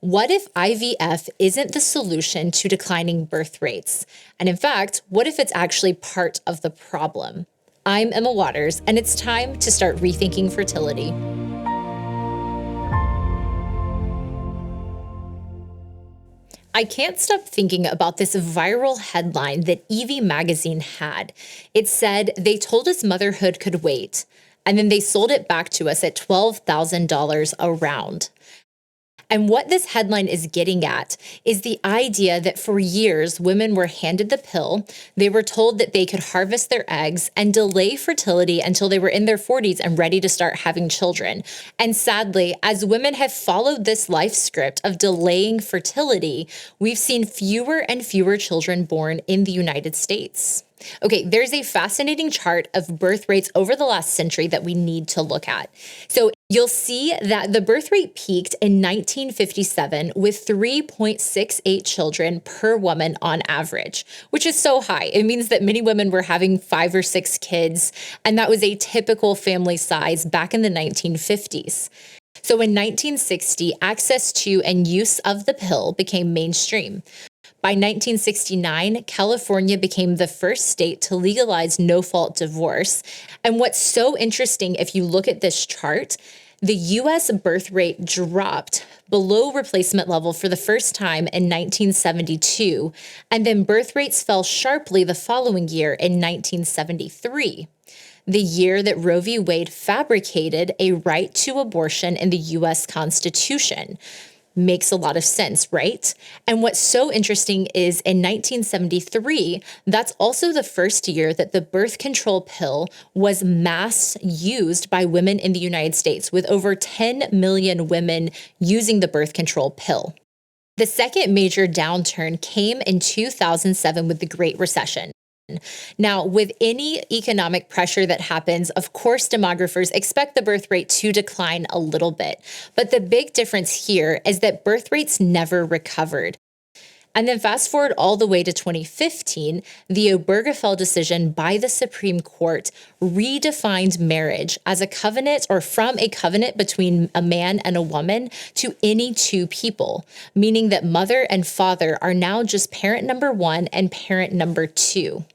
What if IVF isn't the solution to declining birth rates? And in fact, what if it's actually part of the problem? I'm Emma Waters, and it's time to start rethinking fertility. I can't stop thinking about this viral headline that Evie Magazine had. It said, "They told us motherhood could wait," and then they sold it back to us at $12,000 a round. And what this headline is getting at is the idea that for years, women were handed the pill. They were told that they could harvest their eggs and delay fertility until they were in their 40s and ready to start having children. And sadly, as women have followed this life script of delaying fertility, we've seen fewer and fewer children born in the United States. Okay, there's a fascinating chart of birth rates over the last century that we need to look at. So you'll see that the birth rate peaked in 1957 with 3.68 children per woman on average, which is so high. It means that many women were having 5 or 6 kids, and that was a typical family size back in the 1950s. So in 1960, access to and use of the pill became mainstream. By 1969, California became the first state to legalize no-fault divorce. And what's so interesting, if you look at this chart, the U.S. birth rate dropped below replacement level for the first time in 1972, and then birth rates fell sharply the following year in 1973. The year that Roe v. Wade fabricated a right to abortion in the U.S. Constitution. Makes a lot of sense, right? And what's so interesting is in 1973, that's also the first year that the birth control pill was mass used by women in the United States, with over 10 million women using the birth control pill. The second major downturn came in 2007 with the Great Recession. Now, with any economic pressure that happens, of course, demographers expect the birth rate to decline a little bit. But the big difference here is that birth rates never recovered. And then fast forward all the way to 2015, the Obergefell decision by the Supreme Court redefined marriage as a covenant, or from a covenant between a man and a woman to any two people, meaning that mother and father are now just parent number one and parent number two.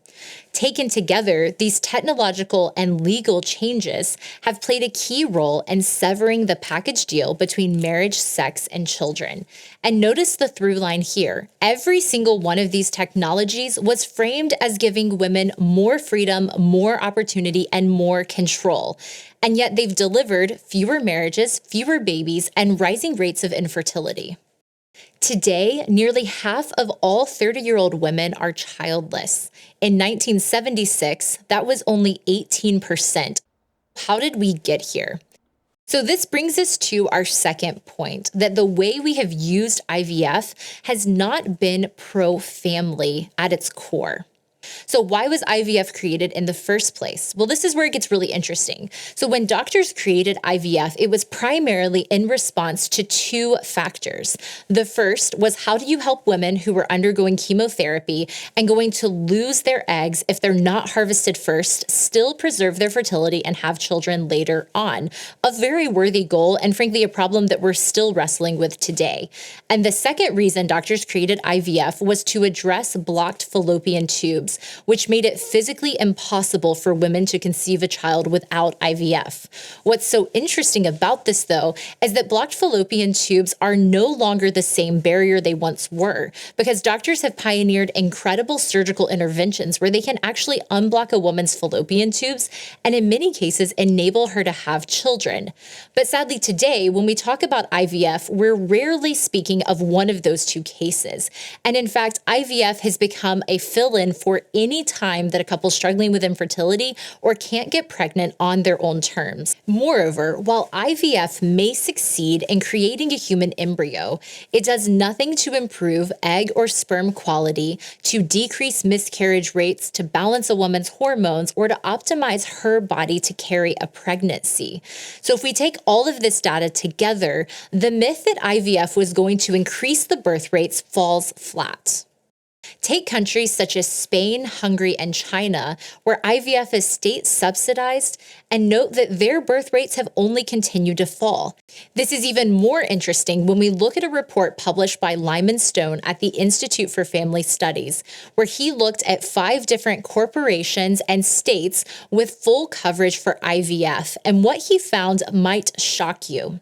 Taken together, these technological and legal changes have played a key role in severing the package deal between marriage, sex, and children. And notice the through line here. Every single one of these technologies was framed as giving women more freedom, more opportunity, and more control. And yet they've delivered fewer marriages, fewer babies, and rising rates of infertility. Today, nearly half of all 30-year-old women are childless. In 1976, that was only 18%. How did we get here? So this brings us to our second point, that the way we have used IVF has not been pro-family at its core. So why was IVF created in the first place? Well, this is where it gets really interesting. So when doctors created IVF, it was primarily in response to 2 factors. The first was, how do you help women who were undergoing chemotherapy and going to lose their eggs if they're not harvested first, still preserve their fertility and have children later on? A very worthy goal, and frankly, a problem that we're still wrestling with today. And the second reason doctors created IVF was to address blocked fallopian tubes, which made it physically impossible for women to conceive a child without IVF. What's so interesting about this, though, is that blocked fallopian tubes are no longer the same barrier they once were, because doctors have pioneered incredible surgical interventions where they can actually unblock a woman's fallopian tubes and in many cases enable her to have children. But sadly today, when we talk about IVF, we're rarely speaking of one of those 2 cases. And in fact, IVF has become a fill-in for any time that a couple struggling with infertility or can't get pregnant on their own terms. Moreover, while IVF may succeed in creating a human embryo, it does nothing to improve egg or sperm quality, to decrease miscarriage rates, to balance a woman's hormones, or to optimize her body to carry a pregnancy. So if we take all of this data together, the myth that IVF was going to increase the birth rates falls flat. Take countries such as Spain, Hungary, and China, where IVF is state subsidized, and note that their birth rates have only continued to fall. This is even more interesting when we look at a report published by Lyman Stone at the Institute for Family Studies, where he looked at 5 different corporations and states with full coverage for IVF, and what he found might shock you.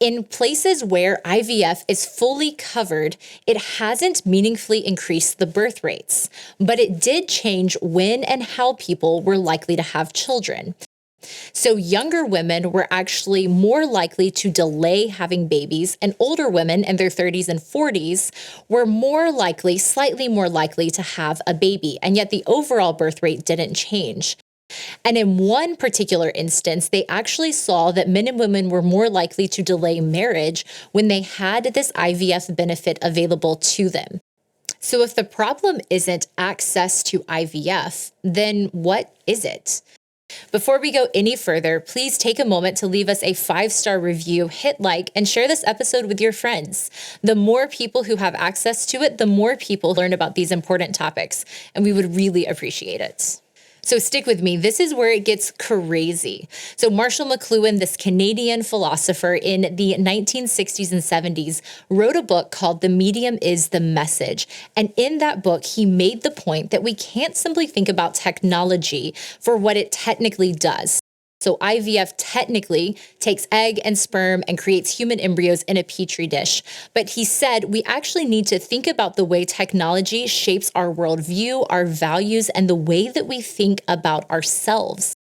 In places where IVF is fully covered, it hasn't meaningfully increased the birth rates, but it did change when and how people were likely to have children. So younger women were actually more likely to delay having babies, and older women in their 30s and 40s were slightly more likely to have a baby, and yet the overall birth rate didn't change. And in one particular instance, they actually saw that men and women were more likely to delay marriage when they had this IVF benefit available to them. So if the problem isn't access to IVF, then what is it? Before we go any further, please take a moment to leave us a 5-star review, hit like, and share this episode with your friends. The more people who have access to it, the more people learn about these important topics, and we would really appreciate it. So stick with me. This is where it gets crazy. So Marshall McLuhan, this Canadian philosopher in the 1960s and 70s, wrote a book called The Medium is the Message. And in that book, he made the point that we can't simply think about technology for what it technically does. So IVF technically takes egg and sperm and creates human embryos in a petri dish. But he said we actually need to think about the way technology shapes our worldview, our values, and the way that we think about ourselves.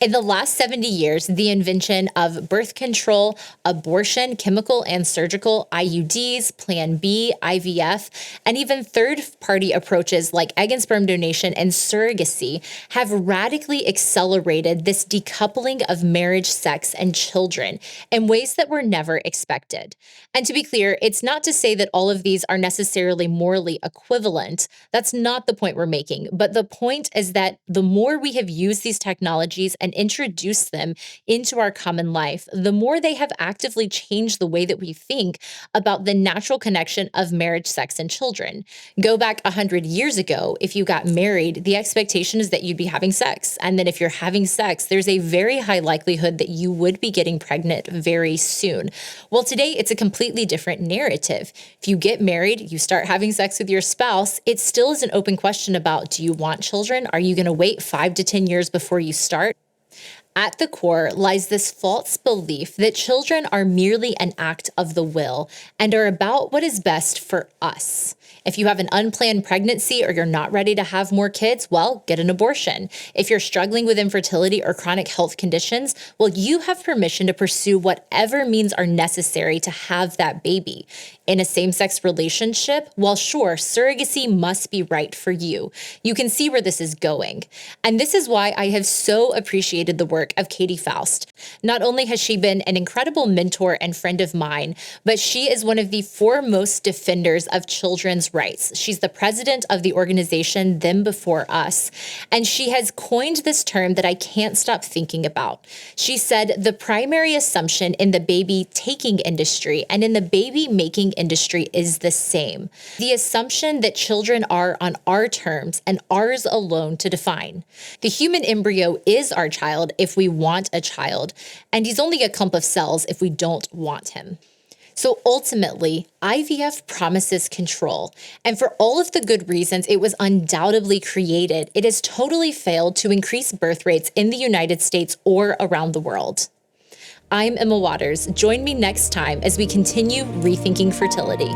In the last 70 years, the invention of birth control, abortion, chemical and surgical, IUDs, Plan B, IVF, and even third-party approaches like egg and sperm donation and surrogacy have radically accelerated this decoupling of marriage, sex, and children in ways that were never expected. And to be clear, it's not to say that all of these are necessarily morally equivalent. That's not the point we're making. But the point is that the more we have used these technologies and introduced them into our common life, the more they have actively changed the way that we think about the natural connection of marriage, sex, and children. Go back 100 years ago, if you got married, the expectation is that you'd be having sex. And then if you're having sex, there's a very high likelihood that you would be getting pregnant very soon. Well, today it's a completely different narrative. If you get married, you start having sex with your spouse, it still is an open question about, do you want children? Are you going to wait 5 to 10 years before you start? At the core lies this false belief that children are merely an act of the will and are about what is best for us. If you have an unplanned pregnancy or you're not ready to have more kids, well, get an abortion. If you're struggling with infertility or chronic health conditions, well, you have permission to pursue whatever means are necessary to have that baby. In a same-sex relationship, well, sure, surrogacy must be right for you. You can see where this is going. And this is why I have so appreciated the work of Katy Faust. Not only has she been an incredible mentor and friend of mine, but she is one of the foremost defenders of children's rights. She's the president of the organization Them Before Us, and she has coined this term that I can't stop thinking about. She said the primary assumption in the baby taking industry and in the baby making industry is the same. The assumption that children are on our terms and ours alone to define. The human embryo is our child if we want a child, and he's only a clump of cells if we don't want him. So ultimately, IVF promises control. And for all of the good reasons it was undoubtedly created, it has totally failed to increase birth rates in the United States or around the world. I'm Emma Waters. Join me next time as we continue rethinking fertility.